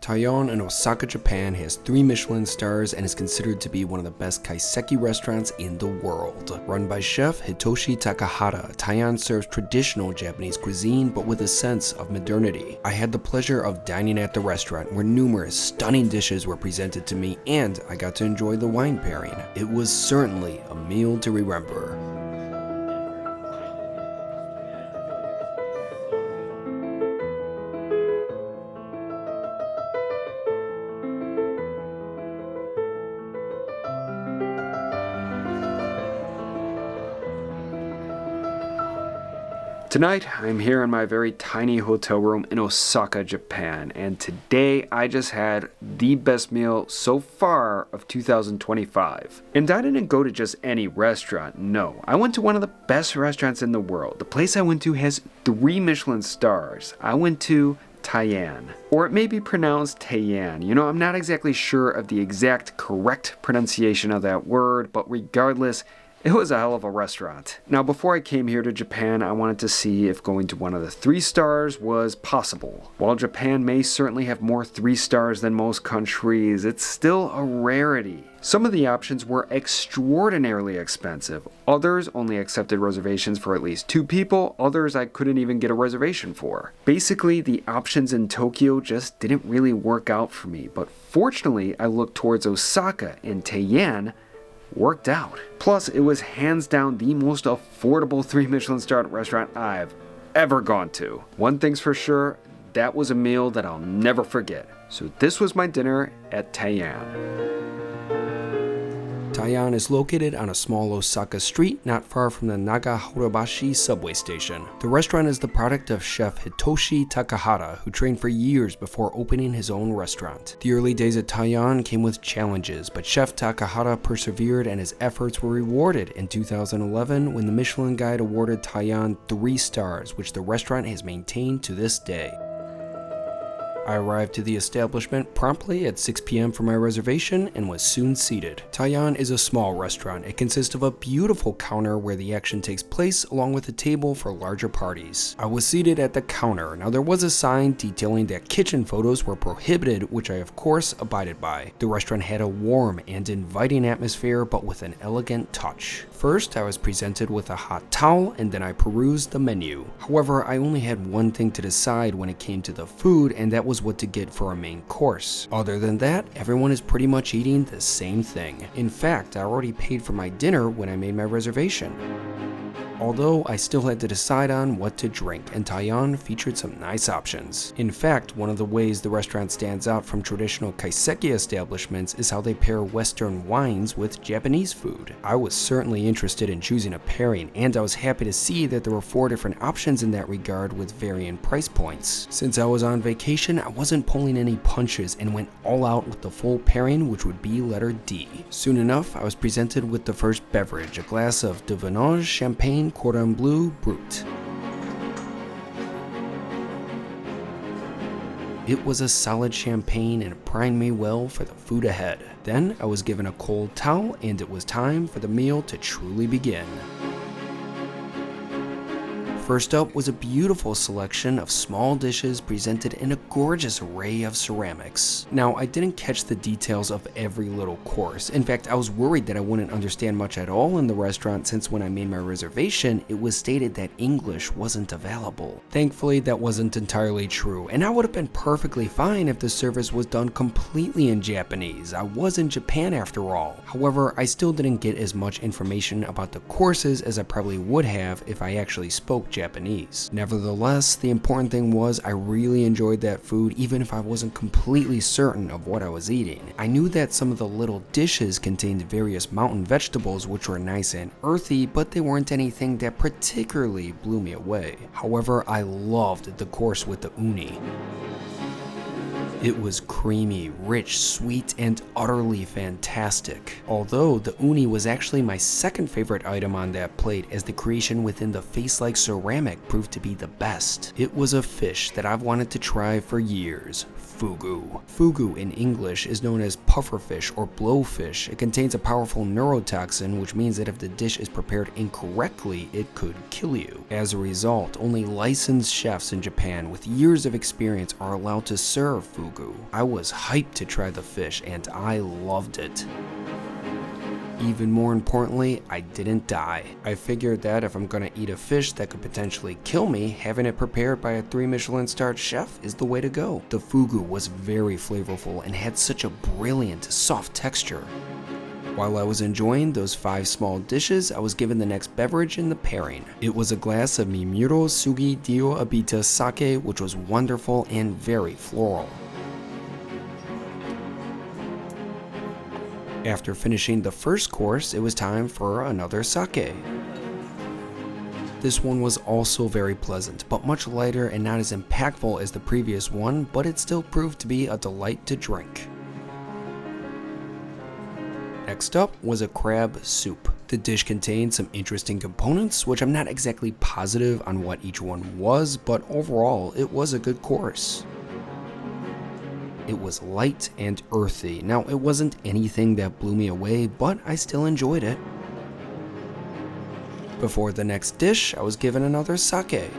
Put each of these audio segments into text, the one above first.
Taian in Osaka, Japan has 3 Michelin stars and is considered to be one of the best Kaiseki restaurants in the world. Run by Chef Hitoshi Takahata, Taian serves traditional Japanese cuisine but with a sense of modernity. I had the pleasure of dining at the restaurant where numerous stunning dishes were presented to me and I got to enjoy the wine pairing. It was certainly a meal to remember. Tonight, I'm here in my very tiny hotel room in Osaka, Japan, and today I just had the best meal so far of 2025. And I didn't go to just any restaurant, no. I went to one of the best restaurants in the world. The place I went to has 3 Michelin stars. I went to Taian, or it may be pronounced Taian. You know, I'm not exactly sure of the exact correct pronunciation of that word, but regardless, it was a hell of a restaurant. Now, before I came here to Japan, I wanted to see if going to one of the 3 stars was possible. While Japan may certainly have more 3 stars than most countries, it's still a rarity. Some of the options were extraordinarily expensive. Others only accepted reservations for at least 2 people. Others I couldn't even get a reservation for. Basically, the options in Tokyo just didn't really work out for me. But fortunately, I looked towards Osaka and Taian worked out. Plus, it was hands down the most affordable 3 Michelin star restaurant I've ever gone to. One thing's for sure, that was a meal that I'll never forget. So this was my dinner at Taian. Taian is located on a small Osaka street not far from the Nagaharabashi subway station. The restaurant is the product of Chef Hitoshi Takahata, who trained for years before opening his own restaurant. The early days at Taian came with challenges, but Chef Takahata persevered and his efforts were rewarded in 2011 when the Michelin Guide awarded Taian 3 stars, which the restaurant has maintained to this day. I arrived to the establishment promptly at 6 p.m. for my reservation and was soon seated. Taian is a small restaurant. It consists of a beautiful counter where the action takes place along with a table for larger parties. I was seated at the counter. Now there was a sign detailing that kitchen photos were prohibited, which I of course abided by. The restaurant had a warm and inviting atmosphere but with an elegant touch. First, I was presented with a hot towel and then I perused the menu. However, I only had one thing to decide when it came to the food, and that was what to get for a main course. Other than that, everyone is pretty much eating the same thing. In fact, I already paid for my dinner when I made my reservation. Although I still had to decide on what to drink, and Taian featured some nice options. In fact, one of the ways the restaurant stands out from traditional Kaiseki establishments is how they pair Western wines with Japanese food. I was certainly interested in choosing a pairing, and I was happy to see that there were 4 different options in that regard with varying price points. Since I was on vacation, I wasn't pulling any punches and went all out with the full pairing, which would be letter D. Soon enough, I was presented with the first beverage, a glass of de Venange Champagne Cordon Bleu Brut. It was a solid champagne and it primed me well for the food ahead. Then I was given a cold towel and it was time for the meal to truly begin. First up was a beautiful selection of small dishes presented in a gorgeous array of ceramics. Now, I didn't catch the details of every little course. In fact, I was worried that I wouldn't understand much at all in the restaurant since when I made my reservation, it was stated that English wasn't available. Thankfully, that wasn't entirely true, and I would have been perfectly fine if the service was done completely in Japanese. I was in Japan after all. However, I still didn't get as much information about the courses as I probably would have if I actually spoke Japanese. Nevertheless, the important thing was I really enjoyed that food even if I wasn't completely certain of what I was eating. I knew that some of the little dishes contained various mountain vegetables which were nice and earthy, but they weren't anything that particularly blew me away. However, I loved the course with the uni. It was creamy, rich, sweet, and utterly fantastic. Although the uni was actually my second favorite item on that plate, as the creation within the face-like ceramic proved to be the best. It was a fish that I've wanted to try for years. fugu. Fugu in English is known as pufferfish or blowfish. It contains a powerful neurotoxin, which means that if the dish is prepared incorrectly, it could kill you. As a result, only licensed chefs in Japan with years of experience are allowed to serve fugu. I was hyped to try the fish, and I loved it. Even more importantly, I didn't die. I figured that if I'm gonna eat a fish that could potentially kill me, having it prepared by a 3 Michelin Star chef is the way to go. The fugu was very flavorful and had such a brilliant, soft texture. While I was enjoying those 5 small dishes, I was given the next beverage in the pairing. It was a glass of Mimuro Sugi Dio Abita sake, which was wonderful and very floral. After finishing the first course, it was time for another sake. This one was also very pleasant, but much lighter and not as impactful as the previous one, but it still proved to be a delight to drink. Next up was a crab soup. The dish contained some interesting components, which I'm not exactly positive on what each one was, but overall, it was a good course. It was light and earthy. Now, it wasn't anything that blew me away, but I still enjoyed it. Before the next dish, I was given another sake.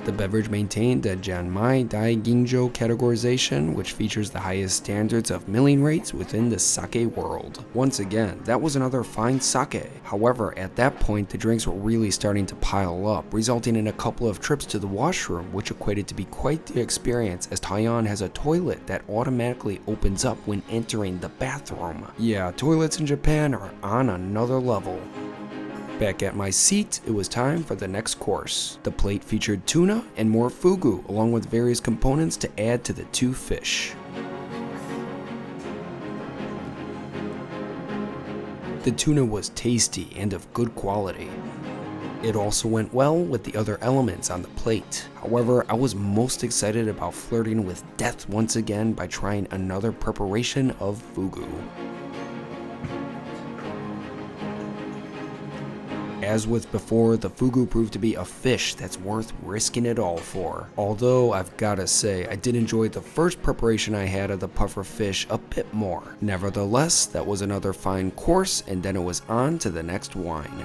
The beverage maintained a Janmai Dai Ginjo categorization, which features the highest standards of milling rates within the sake world. Once again, that was another fine sake. However, at that point, the drinks were really starting to pile up, resulting in a couple of trips to the washroom, which equated to be quite the experience, as Taian has a toilet that automatically opens up when entering the bathroom. Yeah, toilets in Japan are on another level. Back at my seat, it was time for the next course. The plate featured tuna and more fugu, along with various components to add to the 2 fish. The tuna was tasty and of good quality. It also went well with the other elements on the plate. However, I was most excited about flirting with death once again by trying another preparation of fugu. As with before, the fugu proved to be a fish that's worth risking it all for. Although, I've gotta say, I did enjoy the first preparation I had of the puffer fish a bit more. Nevertheless, that was another fine course, and then it was on to the next wine.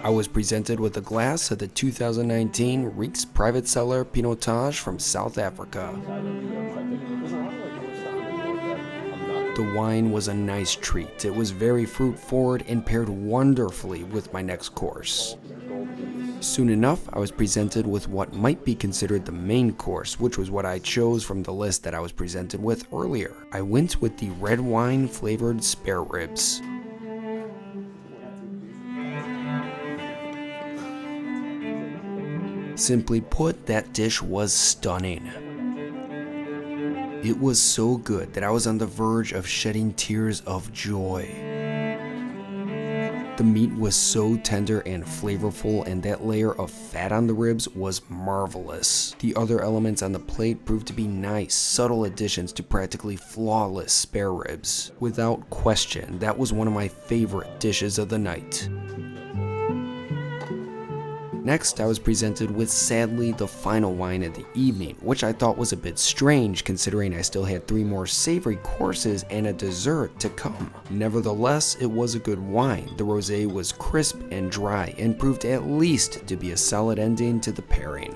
I was presented with a glass of the 2019 Reeks Private Cellar Pinotage from South Africa. The wine was a nice treat. It was very fruit forward and paired wonderfully with my next course. Soon enough, I was presented with what might be considered the main course, which was what I chose from the list that I was presented with earlier. I went with the red wine flavored spare ribs. Simply put, that dish was stunning. It was so good that I was on the verge of shedding tears of joy. The meat was so tender and flavorful, and that layer of fat on the ribs was marvelous. The other elements on the plate proved to be nice, subtle additions to practically flawless spare ribs. Without question, that was one of my favorite dishes of the night. Next, I was presented with sadly the final wine of the evening, which I thought was a bit strange considering I still had 3 more savory courses and a dessert to come. Nevertheless, it was a good wine. The rosé was crisp and dry and proved at least to be a solid ending to the pairing.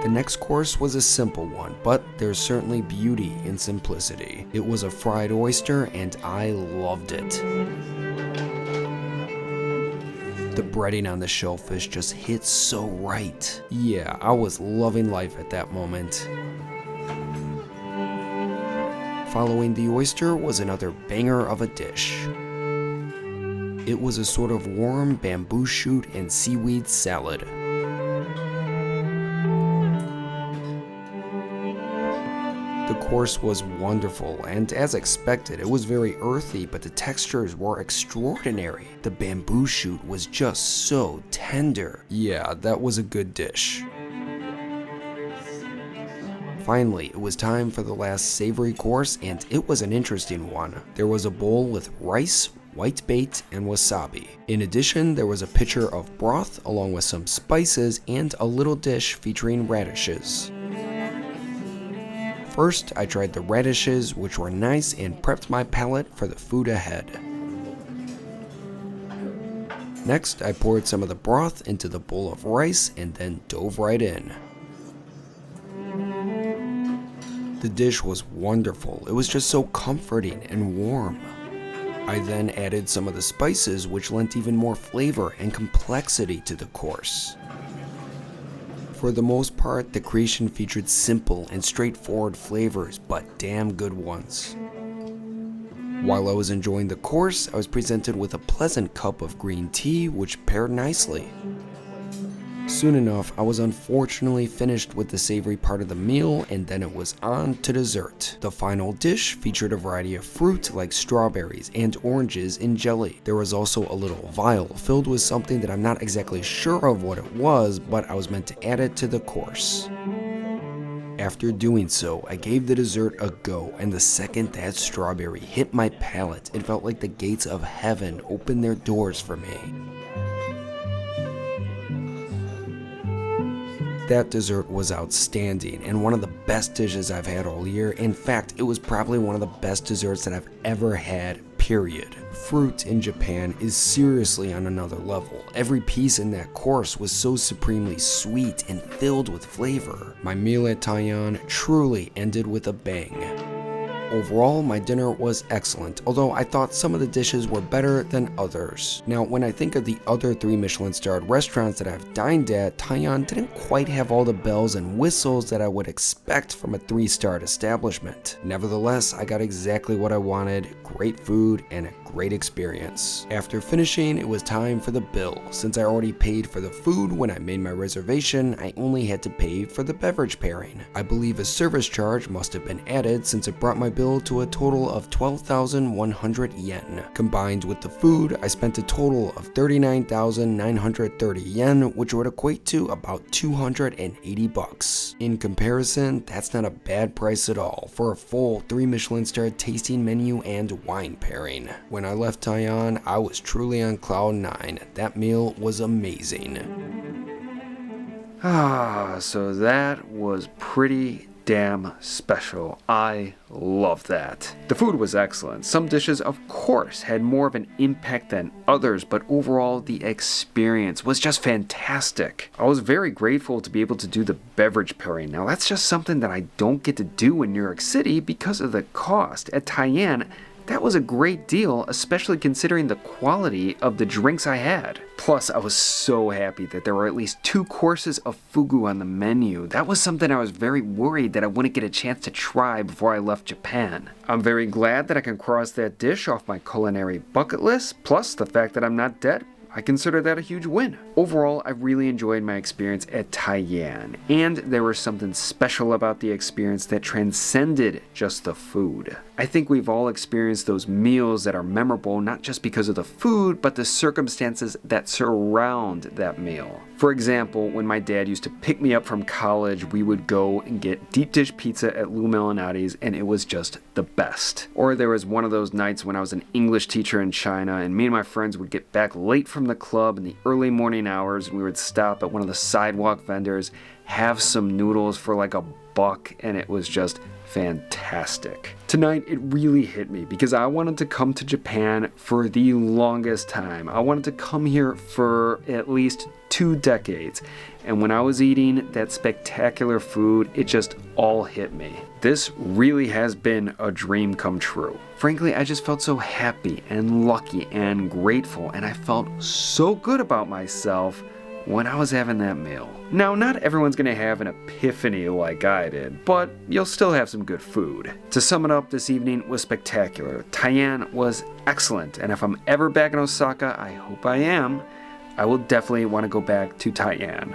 The next course was a simple one, but there's certainly beauty in simplicity. It was a fried oyster and I loved it. The breading on the shellfish just hit so right. Yeah, I was loving life at that moment. Following the oyster was another banger of a dish. It was a sort of warm bamboo shoot and seaweed salad. The course was wonderful, and as expected, it was very earthy, but the textures were extraordinary. The bamboo shoot was just so tender. Yeah, that was a good dish. Finally, it was time for the last savory course, and it was an interesting one. There was a bowl with rice, whitebait, and wasabi. In addition, there was a pitcher of broth along with some spices and a little dish featuring radishes. First, I tried the radishes, which were nice, and prepped my palate for the food ahead. Next, I poured some of the broth into the bowl of rice and then dove right in. The dish was wonderful. It was just so comforting and warm. I then added some of the spices, which lent even more flavor and complexity to the course. For the most part, the creation featured simple and straightforward flavors, but damn good ones. While I was enjoying the course, I was presented with a pleasant cup of green tea, which paired nicely. Soon enough, I was unfortunately finished with the savory part of the meal, and then it was on to dessert. The final dish featured a variety of fruit like strawberries and oranges in jelly. There was also a little vial filled with something that I'm not exactly sure of what it was, but I was meant to add it to the course. After doing so, I gave the dessert a go, and the second that strawberry hit my palate, it felt like the gates of heaven opened their doors for me. That dessert was outstanding and one of the best dishes I've had all year. In fact, it was probably one of the best desserts that I've ever had, period. Fruit in Japan is seriously on another level. Every piece in that course was so supremely sweet and filled with flavor. My meal at Taian truly ended with a bang. Overall, my dinner was excellent, although I thought some of the dishes were better than others. Now, when I think of the other 3 Michelin-starred restaurants that I've dined at, Taian didn't quite have all the bells and whistles that I would expect from a 3-starred establishment. Nevertheless, I got exactly what I wanted: great food and a great experience. After finishing, it was time for the bill. Since I already paid for the food when I made my reservation, I only had to pay for the beverage pairing. I believe a service charge must have been added since it brought my bill to a total of 12,100 yen. Combined with the food, I spent a total of 39,930 yen, which would equate to about 280 bucks. In comparison, that's not a bad price at all for a full 3 Michelin-starred tasting menu and wine pairing. When I left Taian, I was truly on cloud 9. That meal was amazing. So that was pretty damn special. I love that. The food was excellent. Some dishes, of course, had more of an impact than others, but overall, the experience was just fantastic. I was very grateful to be able to do the beverage pairing. Now, that's just something that I don't get to do in New York City because of the cost. At Taian, that was a great deal, especially considering the quality of the drinks I had. Plus, I was so happy that there were at least 2 courses of fugu on the menu. That was something I was very worried that I wouldn't get a chance to try before I left Japan. I'm very glad that I can cross that dish off my culinary bucket list, plus the fact that I'm not dead. I consider that a huge win. Overall, I really enjoyed my experience at Taian, and there was something special about the experience that transcended just the food. I think we've all experienced those meals that are memorable not just because of the food, but the circumstances that surround that meal. For example, when my dad used to pick me up from college, we would go and get deep dish pizza at Lou Melinati's, and it was just the best. Or there was one of those nights when I was an English teacher in China, and me and my friends would get back late from the club in the early morning hours, and we would stop at one of the sidewalk vendors, have some noodles for like $1, and it was just fantastic. Tonight, it really hit me because I wanted to come to Japan for the longest time. I wanted to come here for at least 2 decades. And when I was eating that spectacular food, it just all hit me. This really has been a dream come true. Frankly, I just felt so happy and lucky and grateful, and I felt so good about myself when I was having that meal. Now, not everyone's gonna have an epiphany like I did, but you'll still have some good food. To sum it up, this evening was spectacular. Taian was excellent, and if I'm ever back in Osaka, I hope I am, I will definitely want to go back to Taian.